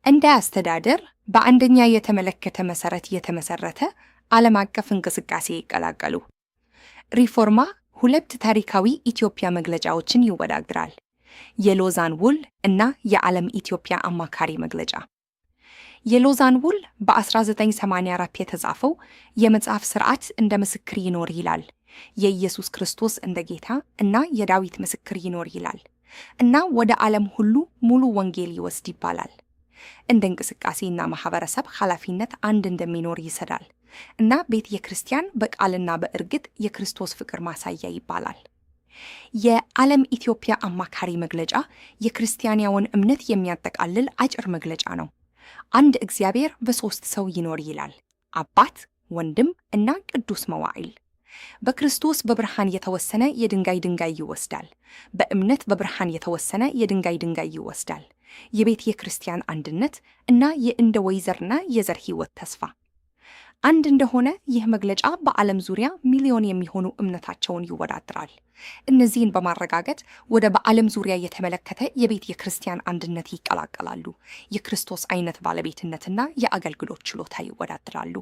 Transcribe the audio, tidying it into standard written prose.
እንደ አስተዳደር በአንደኛ የተመለከተ መሰረት የተመሰረተ ዓለም አቀፍ እንቅስቃሴ ይቀላቀሉ። ሪፎርማ ሁለት ታሪካዊ ኢትዮጵያ መግለጫዎችን ይወዳግራል። የሎዛን ውል እና የዓለም ኢትዮጵያ አማካሪ መግለጫ። የሎዛን ውል በ1984 የተጻፈው የመጽሐፍ ሥርዓት እንደ ምስክር ይኖር ይላል። የኢየሱስ ክርስቶስ እንደ ጌታ እና የዳዊት ምስክር ይኖር ይላል እና ወደ ዓለም ሁሉ ሙሉ ወንጌል ይወስድ ይባላል። እንደ እንቅስቃሴና ማህበረሰብ ኃላፊነት አንድ እንደሚኖር ይሰዳል እና ቤተ ክርስቲያን በቃልና በእርግጥ የክርስቶስ ፍቅር ማሳያ ይባላል። የዓለም ኢትዮጵያ አማካሪ መግለጫ የክርስቲያናውን እምነት የሚያጠቃልል አጭር መግለጫ ነው። አንድ እግዚአብሔር በሦስት ሰው ይኖር ይላል፣ አባት፣ ወንድም እና ቅዱስ መዋዕል። በክርስቶስ በብርሃን የተወሰነ የድንጋይ ይወስዳል። በእምነት በብርሃን የተወሰነ የድንጋይ ይወስዳል። የቤተ ክርስቲያን አንድነት እና የእንደ ወይዘርና የዘር ሕይወት ተስፋ አንድ እንደሆነ ይህ መግለጫ በዓለም ዙሪያ ሚሊዮን የሚሆኑ እምነታቸውን ይወዳድራል። እነዚህን በማረጋገጥ ወደ በዓለም ዙሪያ የተመለከተ የቤተ ክርስቲያን አንድነት ይቀላቀላሉ። የክርስቶስ አይነት ባለቤትነትና የአገልግሎት ችሎታ ይወዳድራሉ።